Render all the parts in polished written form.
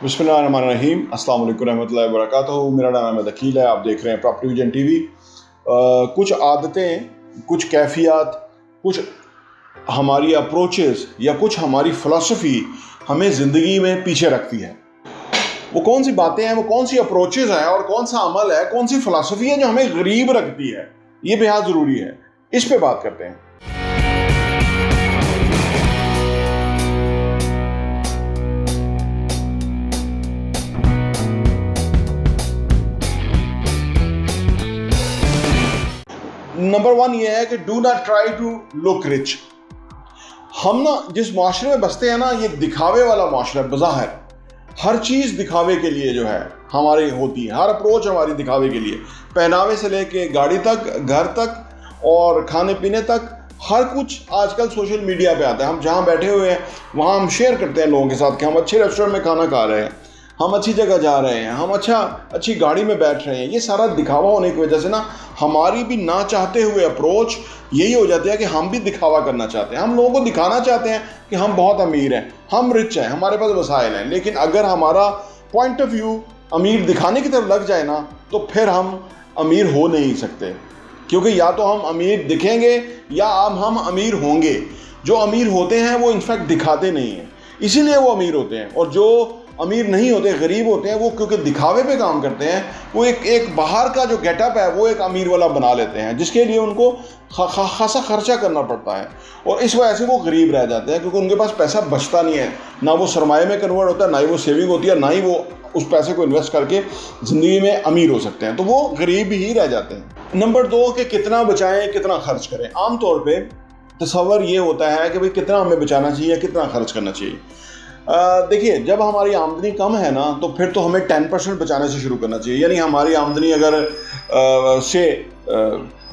बिस्मिल्लाहिर्रहमानिर्रहीम, अस्सलाम वालेकुम रहमतुल्लाहि व बरकातुहू। मेरा नाम अहमद अकील है। आप देख रहे हैं प्रॉपर्टी विजन टीवी। कुछ आदतें, कुछ कैफियत, कुछ हमारी अप्रोचेस या कुछ हमारी फ़िलासफ़ी हमें ज़िंदगी में पीछे रखती है। वो कौन सी बातें हैं, वो कौन सी अप्रोचेस हैं और कौन सा अमल है, कौन सी फ़िलासफ़ी है जो हमें गरीब रखती है, ये बेहद ज़रूरी है। इस पे बात करते हैं। नंबर 1 ये है कि do not try to look rich. हम ना जिस माशरे में बसते हैं ना, ये दिखावे वाला माशरा है। बज़ाहिर हर चीज़ दिखावे के लिए जो है हमारी होती है, हर अप्रोच हमारी दिखावे के लिए, पहनावे से लेके गाड़ी तक, घर तक और खाने पीने तक, हर कुछ आजकल सोशल मीडिया पे आता है। हम जहाँ बैठे हुए हैं वहाँ हम शेयर करते हैं लोगों के साथ कि हम अच्छे रेस्टोरेंट में खाना खा रहे हैं, हम अच्छी जगह जा रहे हैं, हम अच्छी गाड़ी में बैठ रहे हैं। ये सारा दिखावा होने की वजह से ना हमारी भी ना चाहते हुए अप्रोच यही हो जाती है कि हम भी दिखावा करना चाहते हैं। हम लोगों को दिखाना चाहते हैं कि हम बहुत अमीर हैं, हम रिच हैं, हमारे पास वसाइल हैं। लेकिन अगर हमारा पॉइंट ऑफ व्यू अमीर दिखाने की तरफ लग जाए ना, तो फिर हम अमीर हो नहीं सकते, क्योंकि या तो हम अमीर दिखेंगे या हम अमीर होंगे। जो अमीर होते हैं वो इनफैक्ट दिखाते नहीं हैं, इसीलिए वो अमीर होते हैं। और जो अमीर नहीं होते, गरीब होते हैं, वो क्योंकि दिखावे पे काम करते हैं, वो एक बाहर का जो गेटअप है वो एक अमीर वाला बना लेते हैं, जिसके लिए उनको खासा खर्चा करना पड़ता है। और इस वजह से वो गरीब रह जाते हैं, क्योंकि उनके पास पैसा बचता नहीं है। ना वो सरमाए में कन्वर्ट होता है, ना ही वो सेविंग होती है, ना ही वो उस पैसे को इन्वेस्ट करके ज़िंदगी में अमीर हो सकते हैं। तो वो गरीब ही रह जाते हैं। नंबर 2 कि कितना बचाएं, कितना खर्च करें। आमतौर पर तसव्वुर ये होता है कि भाई कितना हमें बचाना चाहिए, कितना खर्च करना चाहिए। देखिए, जब हमारी आमदनी कम है ना, तो फिर तो हमें 10% बचाने से शुरू करना चाहिए। यानी हमारी आमदनी अगर से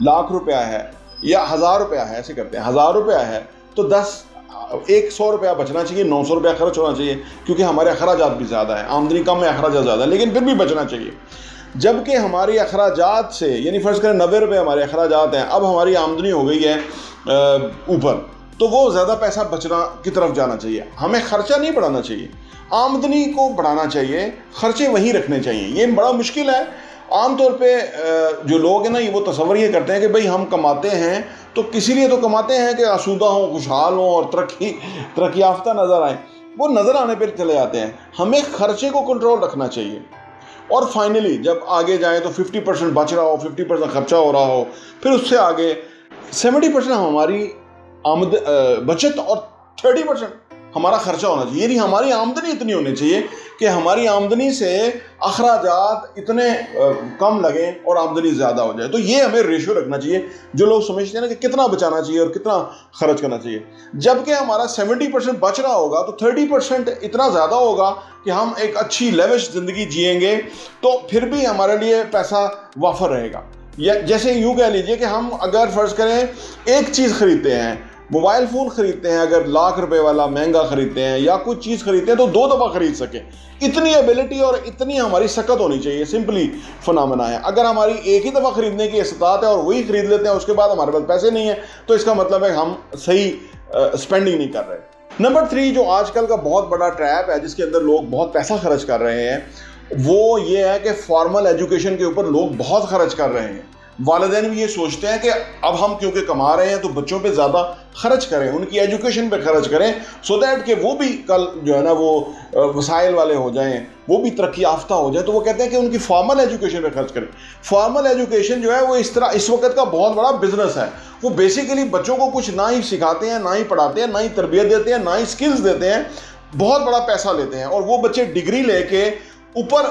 लाख रुपया है या 1000 रुपया है, ऐसे करते हैं, 1000 रुपया है तो 100 रुपया बचना चाहिए, 900 रुपया खर्च होना चाहिए, क्योंकि हमारे अखराजात भी ज़्यादा है। आमदनी कम है, अखराजात ज़्यादा है, लेकिन फिर भी बचना चाहिए। जबकि हमारी अखराजात से, यानी फ़र्ज़ करें 90 रुपये हमारे अखराजात हैं, अब हमारी आमदनी हो गई है ऊपर, तो वो ज़्यादा पैसा बचना की तरफ जाना चाहिए। हमें ख़र्चा नहीं बढ़ाना चाहिए, आमदनी को बढ़ाना चाहिए, ख़र्चे वहीं रखने चाहिए। ये बड़ा मुश्किल है। आमतौर पे जो लोग हैं ना, वो तसव्वुर ये करते हैं कि भाई हम कमाते हैं तो किसी लिए तो कमाते हैं कि आसूदा हों, खुशहाल हों और तरक्की याफ्ता नज़र आए। वो नज़र आने पर चले जाते हैं। हमें ख़र्चे को कंट्रोल रखना चाहिए। और फाइनली जब आगे जाएँ तो 50% बच रहा हो, 50% खर्चा हो रहा हो, फिर उससे आगे 70% हमारी बचत और 30% हमारा खर्चा होना चाहिए। यानी हमारी आमदनी इतनी होनी चाहिए कि हमारी आमदनी से अखराजात इतने कम लगें और आमदनी ज़्यादा हो जाए। तो ये हमें रेशो रखना चाहिए। जो लोग समझते हैं ना कि कितना बचाना चाहिए और कितना खर्च करना चाहिए, जबकि हमारा 70% बच रहा होगा तो 30% इतना ज़्यादा होगा कि हम एक अच्छी लेविश ज़िंदगी जिएंगे, तो फिर भी हमारे लिए पैसा वाफर रहेगा। या जैसे यूँ कह लीजिए कि हम अगर फ़र्ज़ करें एक चीज़ ख़रीदते हैं, मोबाइल फ़ोन ख़रीदते हैं, अगर लाख रुपए वाला महंगा ख़रीदते हैं या कुछ चीज़ ख़रीदते हैं तो 2 दफ़ा ख़रीद सकें, इतनी एबिलिटी और इतनी हमारी सकत होनी चाहिए। सिंपली फिनोमेना है। अगर हमारी एक ही दफ़ा ख़रीदने की इस्तात है और वही ख़रीद लेते हैं, उसके बाद हमारे पास पैसे नहीं है, तो इसका मतलब है हम सही स्पेंडिंग नहीं कर रहे। नंबर 3 जो आजकल का बहुत बड़ा ट्रैप है, जिसके अंदर लोग बहुत पैसा खर्च कर रहे हैं, वो ये है कि फॉर्मल एजुकेशन के ऊपर लोग बहुत खर्च कर रहे हैं। वालिदैन भी ये सोचते हैं कि अब हम क्योंकि कमा रहे हैं तो बच्चों पे ज़्यादा खर्च करें, उनकी एजुकेशन पे खर्च करें, सो दैट कि वो भी कल जो है ना वो वसाइल वाले हो जाएं, वो भी तरक्की याफ्ता हो जाए। तो वो कहते हैं कि उनकी फॉर्मल एजुकेशन पे खर्च करें। फॉर्मल एजुकेशन जो है वो इस वक्त का बहुत बड़ा बिजनेस है। वो बेसिकली बच्चों को कुछ ना ही सिखाते हैं, ना ही पढ़ाते हैं, ना ही तरबियत देते हैं, ना ही स्किल्स देते हैं, बहुत बड़ा पैसा लेते हैं। और वो बच्चे डिग्री लेके ऊपर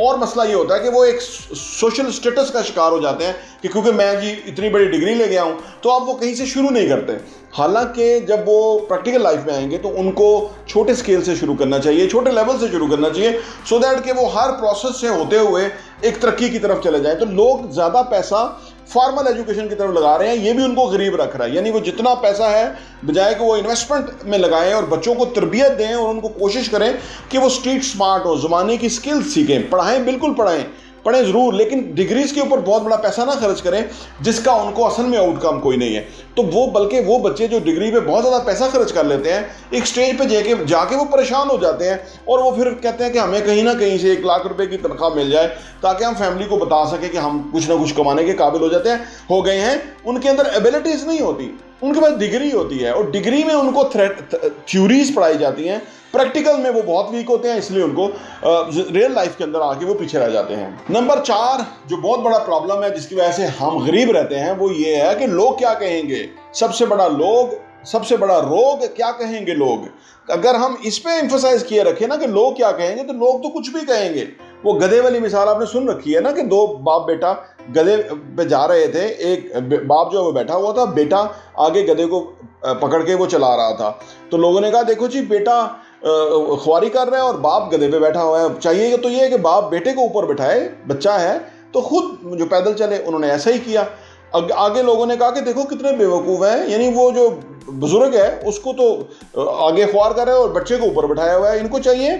और मसला ये होता है कि वो एक सोशल स्टेटस का शिकार हो जाते हैं कि क्योंकि मैं जी इतनी बड़ी डिग्री ले गया हूँ, तो अब वो कहीं से शुरू नहीं करते। हालांकि जब वो प्रैक्टिकल लाइफ में आएंगे तो उनको छोटे स्केल से शुरू करना चाहिए, छोटे लेवल से शुरू करना चाहिए, सो दैट कि वो हर प्रोसेस से होते हुए एक तरक्की की तरफ चले जाएं। तो लोग ज़्यादा पैसा फॉर्मल एजुकेशन की तरफ लगा रहे हैं, ये भी उनको गरीब रख रहा है। यानी वो जितना पैसा है बजाय कि वो इन्वेस्टमेंट में लगाएं और बच्चों को तरबियत दें और उनको कोशिश करें कि वो स्ट्रीट स्मार्ट हो, ज़माने की स्किल्स सीखें, पढ़ाएं, बिल्कुल पढ़ाएं, पढ़ें ज़रूर, लेकिन डिग्रीज के ऊपर बहुत बड़ा पैसा ना खर्च करें जिसका उनको असल में आउटकम कोई नहीं है। तो वो बल्कि वो बच्चे जो डिग्री पे बहुत ज़्यादा पैसा खर्च कर लेते हैं, एक स्टेज पे जाके वो परेशान हो जाते हैं और वो फिर कहते हैं कि हमें कहीं ना कहीं से 1 लाख रुपए की तनख्वाह मिल जाए ताकि हम फैमिली को बता सकें कि हम कुछ ना कुछ कमाने के काबिल हो गए हैं। उनके अंदर एबिलिटीज़ नहीं होती, उनके पास डिग्री होती है और डिग्री में उनको थ्योरीज पढ़ाई जाती हैं, प्रैक्टिकल में वो बहुत वीक होते हैं, इसलिए उनको रियल लाइफ के अंदर आके वो पीछे रह जाते हैं। नंबर 4 जो बहुत बड़ा प्रॉब्लम है जिसकी वजह से हम गरीब रहते हैं वो ये है कि लोग क्या कहेंगे। सबसे बड़ा रोग क्या कहेंगे लोग। अगर हम इस पे एम्फसाइज किए रखें ना कि लोग क्या कहेंगे, तो लोग तो कुछ भी कहेंगे। वो गधे वाली मिसाल आपने सुन रखी है ना कि 2 बाप बेटा गधे पे जा रहे थे, एक बाप जो है वो बैठा हुआ था, बेटा आगे गधे को पकड़ के वो चला रहा था। तो लोगों ने कहा देखो जी बेटा ख्वारी कर रहा है और बाप गधे पे बैठा हुआ है, चाहिए तो ये है कि बाप बेटे को ऊपर बैठाए, बच्चा है तो खुद जो पैदल चले। उन्होंने ऐसा ही किया। आगे लोगों ने कहा कि देखो कितने बेवकूफ़ हैं, यानी वो जो बुजुर्ग है उसको तो आगे ख्वार कर रहे हैं और बच्चे को ऊपर बैठाया हुआ है, इनको चाहिए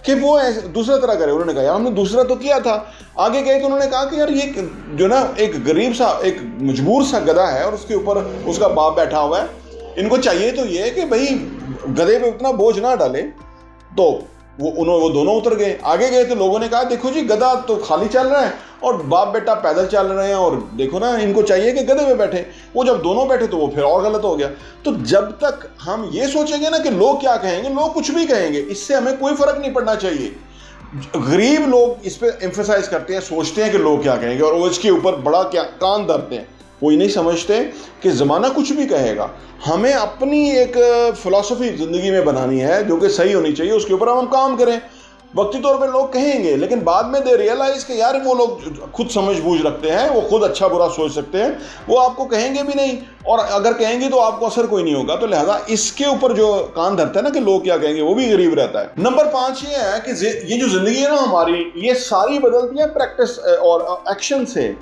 कि वो दूसरा तरह करे। उन्होंने कहा यार हमने दूसरा तो किया था। आगे गए तो उन्होंने कहा कि यार ये जो ना एक गरीब सा एक मजबूर सा गधा है और उसके ऊपर उसका बाप बैठा हुआ है, इनको चाहिए तो ये कि भाई गधे पे उतना बोझ ना डाले। तो वो दोनों उतर गए। आगे गए तो लोगों ने कहा देखो जी गधा तो खाली चल रहा है और बाप बेटा पैदल चल रहे हैं और देखो ना इनको चाहिए कि गधे पे बैठे। वो जब दोनों बैठे तो वो फिर और गलत हो गया। तो जब तक हम ये सोचेंगे ना कि लोग क्या कहेंगे, लोग कुछ भी कहेंगे, इससे हमें कोई फर्क नहीं पड़ना चाहिए। गरीब लोग इस पर एम्फेसाइज करते हैं, सोचते हैं कि लोग क्या कहेंगे और वो इसके ऊपर बड़ा क्या कान धरते हैं। वो ये नहीं समझते कि ज़माना कुछ भी कहेगा, हमें अपनी एक फ़िलासफ़ी ज़िंदगी में बनानी है जो कि सही होनी चाहिए, उसके ऊपर हम काम करें। वक्ती तौर पे लोग कहेंगे लेकिन बाद में दे रियलाइज़ कि यार वो लोग खुद समझ बूझ रखते हैं, वो खुद अच्छा बुरा सोच सकते हैं, वो आपको कहेंगे भी नहीं और अगर कहेंगे तो आपको असर कोई नहीं होगा। तो लिहाजा इसके ऊपर जो कान धरता है ना कि लोग क्या कहेंगे, वो भी गरीब रहता है। नंबर 5 ये है कि ये जो ज़िंदगी है ना हमारी, ये सारी बदलती है प्रैक्टिस और एक्शन से,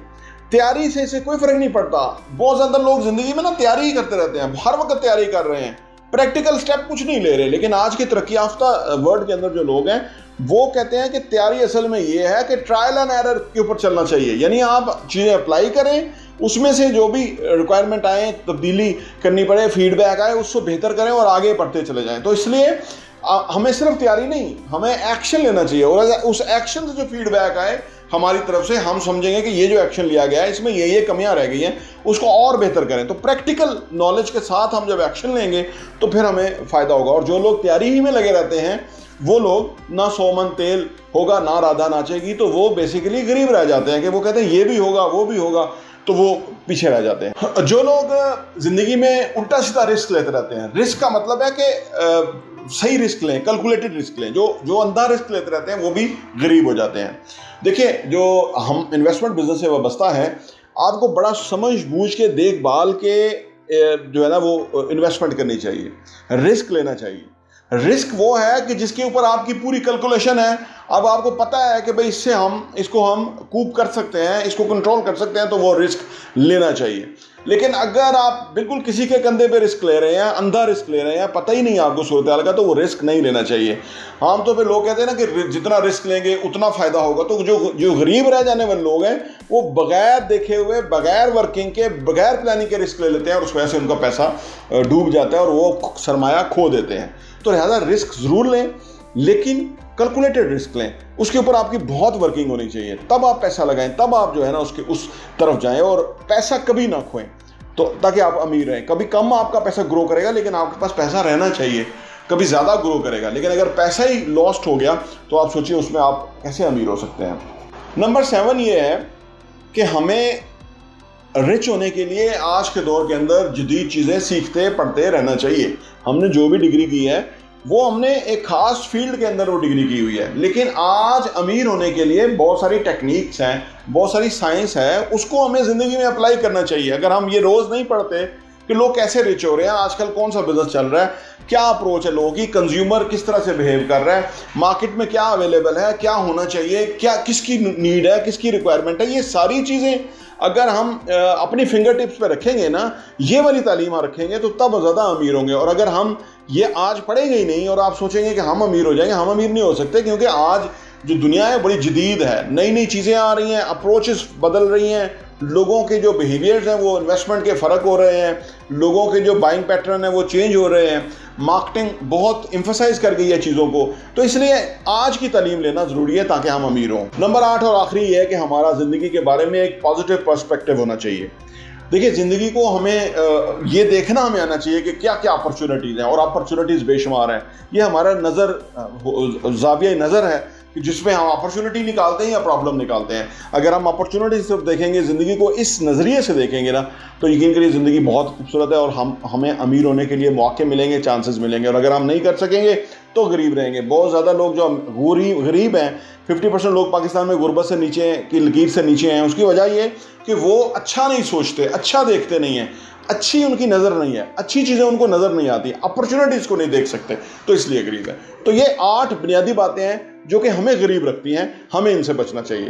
तैयारी से इसे कोई फर्क नहीं पड़ता। बहुत ज़्यादा लोग ज़िंदगी में ना तैयारी ही करते रहते हैं, हर वक्त तैयारी कर रहे हैं, प्रैक्टिकल स्टेप कुछ नहीं ले रहे। लेकिन आज के तरक्की याफ्ता वर्ल्ड के अंदर जो लोग हैं वो कहते हैं कि तैयारी असल में ये है कि ट्रायल एंड एरर के ऊपर चलना चाहिए। यानी आप चीज़ें अप्लाई करें, उसमें से जो भी रिक्वायरमेंट आए, तब्दीली करनी पड़े, फीडबैक आए, उसको बेहतर करें और आगे बढ़ते चले जाएं। तो इसलिए हमें सिर्फ तैयारी नहीं, हमें एक्शन लेना चाहिए और उस एक्शन से जो फीडबैक आए हमारी तरफ से, हम समझेंगे कि ये जो एक्शन लिया गया है इसमें ये कमियां रह गई हैं, उसको और बेहतर करें। तो प्रैक्टिकल नॉलेज के साथ हम जब एक्शन लेंगे तो फिर हमें फ़ायदा होगा। और जो लोग तैयारी ही में लगे रहते हैं वो लोग ना 100 मन तेल होगा ना राधा नाचेगी, तो वो बेसिकली गरीब रह जाते हैं कि वो कहते हैं ये भी होगा वो भी होगा, तो वो पीछे रह जाते हैं। जो लोग ज़िंदगी में उल्टा सीधा रिस्क लेते रहते हैं, रिस्क का मतलब है कि सही रिस्क लें, कैलकुलेटेड रिस्क लें, जो अंधा रिस्क लेते रहते हैं वो भी गरीब हो जाते हैं। देखिए जो हम इन्वेस्टमेंट बिजनेस से वाबस्ता है, आपको बड़ा समझ बूझ के देखभाल के जो है ना वो इन्वेस्टमेंट करनी चाहिए, रिस्क लेना चाहिए। रिस्क वो है कि जिसके ऊपर आपकी पूरी कैलकुलेशन है, अब आपको पता है कि भाई इसको हम कूप कर सकते हैं, इसको कंट्रोल कर सकते हैं, तो वो रिस्क लेना चाहिए। लेकिन अगर आप बिल्कुल किसी के कंधे पे रिस्क ले रहे हैं, अंधा रिस्क ले रहे हैं, पता ही नहीं आपको सूरत हाल का, तो वो रिस्क नहीं लेना चाहिए। आमतौर पे लोग कहते हैं ना कि जितना रिस्क लेंगे उतना फ़ायदा होगा। तो जो गरीब रह जाने वाले लोग हैं वो बगैर देखे हुए, बगैर वर्किंग के, बगैर प्लानिंग के रिस्क ले लेते हैं और उस वजह से उनका पैसा डूब जाता है और वो सरमाया खो देते हैं। तो लिहाजा रिस्क ज़रूर लें, लेकिन कैलकुलेटेड रिस्क लें, उसके ऊपर आपकी बहुत वर्किंग होनी चाहिए, तब आप पैसा लगाएं, तब आप जो है ना उस तरफ जाएं और पैसा कभी ना खोएं, तो ताकि आप अमीर रहें। कभी कम आपका पैसा ग्रो करेगा लेकिन आपके पास पैसा रहना चाहिए, कभी ज़्यादा ग्रो करेगा, लेकिन अगर पैसा ही लॉस्ट हो गया तो आप सोचिए उसमें आप कैसे अमीर हो सकते हैं। नंबर 7 ये है कि हमें रिच होने के लिए आज के दौर के अंदर जदीद चीज़ें सीखते पढ़ते रहना चाहिए। हमने जो भी डिग्री की है वो हमने एक ख़ास फील्ड के अंदर वो डिग्री की हुई है, लेकिन आज अमीर होने के लिए बहुत सारी टेक्निक्स हैं, बहुत सारी साइंस है, उसको हमें ज़िंदगी में अप्लाई करना चाहिए। अगर हम ये रोज़ नहीं पढ़ते कि लोग कैसे रिच हो रहे हैं, आजकल कौन सा बिजनेस चल रहा है, क्या अप्रोच है लोगों की, कंज्यूमर किस तरह से बिहेव कर रहा है, मार्केट में क्या अवेलेबल है, क्या होना चाहिए, क्या किसकी नीड है, किसकी रिक्वायरमेंट है, ये सारी चीज़ें अगर हम अपनी फिंगर टिप्स पे रखेंगे ना, ये वाली तालीम रखेंगे, तो तब ज़्यादा अमीर होंगे। और अगर हम ये आज पढ़ेंगे ही नहीं और आप सोचेंगे कि हम अमीर हो जाएंगे, हम अमीर नहीं हो सकते, क्योंकि आज जो दुनिया है बड़ी जदीद है, नई नई चीज़ें आ रही हैं, अप्रोचेस बदल रही हैं, लोगों के जो बिहेवियर्स हैं वो इन्वेस्टमेंट के फ़र्क हो रहे हैं, लोगों के जो बाइंग पैटर्न है वो चेंज हो रहे हैं, मार्केटिंग बहुत एम्फसाइज कर गई है चीज़ों को। तो इसलिए आज की तालीम लेना ज़रूरी है ताकि हम अमीर हों। नंबर 8 और आखिरी ये है कि हमारा ज़िंदगी के बारे में एक पॉजिटिव पर्सपेक्टिव होना चाहिए। देखिए, ज़िंदगी को हमें ये देखना हमें आना चाहिए कि क्या क्या अपॉर्चुनिटीज़ हैं, और अपॉर्चुनिटीज़ बेशुमार हैं। ये हमारा ज़ाविया नज़र है कि जिसमें हम अपॉर्चुनिटी निकालते हैं या प्रॉब्लम निकालते हैं। अगर हम अपॉर्चुनिटी सिर्फ देखेंगे, ज़िंदगी को इस नज़रिए से देखेंगे ना, तो यकीन करिए ज़िंदगी बहुत खूबसूरत है और हमें अमीर होने के लिए मौके मिलेंगे, चांसेस मिलेंगे। और अगर हम नहीं कर सकेंगे तो गरीब रहेंगे। बहुत ज़्यादा लोग जो गरीब हैं, 50% लोग पाकिस्तान में गुर्बत से नीचे की लकीर से नीचे हैं। उसकी वजह ये कि वो अच्छा नहीं सोचते, अच्छा देखते नहीं हैं, अच्छी उनकी नज़र नहीं है, अच्छी चीज़ें उनको नज़र नहीं आती, अपॉर्चुनिटीज़ को नहीं देख सकते, तो इसलिए गरीब है। तो ये 8 बुनियादी बातें हैं जो कि हमें गरीब रखती हैं, हमें इनसे बचना चाहिए।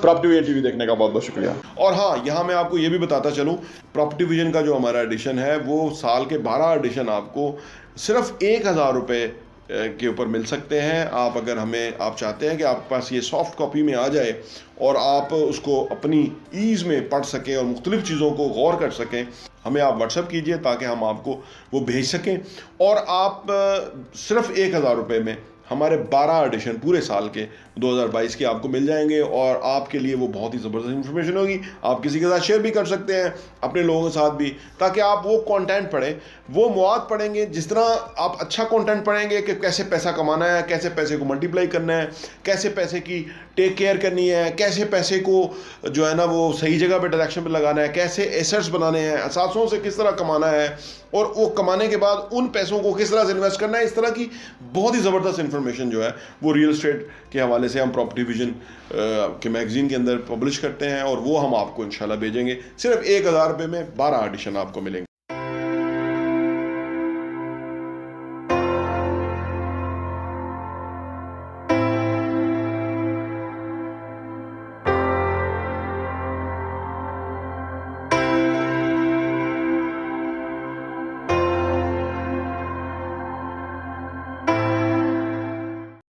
प्रॉपर्टी विजन टीवी देखने का बहुत बहुत शुक्रिया। और हाँ, यहाँ मैं आपको ये भी बताता चलूँ, प्रॉपर्टी विजन का जो हमारा एडिशन है वो साल के 12 एडिशन आपको सिर्फ 1000 रुपये के ऊपर मिल सकते हैं। आप अगर आप चाहते हैं कि आपके पास ये सॉफ्ट कॉपी में आ जाए और आप उसको अपनी ईज़ में पढ़ सकें और मुख्तलिफ़ चीज़ों को गौर कर सकें, हमें आप व्हाट्सएप कीजिए ताकि हम आपको वो भेज सकें। और आप सिर्फ 1000 रुपये में हमारे 12 एडिशन पूरे साल के 2022 के आपको मिल जाएंगे, और आपके लिए वो बहुत ही ज़बरदस्त इन्फॉर्मेशन होगी। आप किसी के साथ शेयर भी कर सकते हैं, अपने लोगों के साथ भी, ताकि आप वो कंटेंट पढ़ें, वो मवाद पढ़ेंगे। जिस तरह आप अच्छा कंटेंट पढ़ेंगे कि कैसे पैसा कमाना है, कैसे पैसे को मल्टीप्लाई करना है, कैसे पैसे की टेक केयर करनी है, कैसे पैसे को जो है ना वो सही जगह पे डायरेक्शन पे लगाना है, कैसे एसेट्स बनाने हैं, असासों से किस तरह कमाना है, और वो कमाने के बाद उन पैसों को किस तरह से इन्वेस्ट करना है, इस तरह की बहुत ही ज़बरदस्त इन्फॉर्मेशन जो है वो रियल एस्टेट के हवाले से हम प्रॉपर्टी विजन के मैगज़ीन के अंदर पब्लिश करते हैं, और वो हम आपको इंशाल्लाह भेजेंगे। सिर्फ 1000 रुपये में 12 एडिशन आपको मिलेंगे।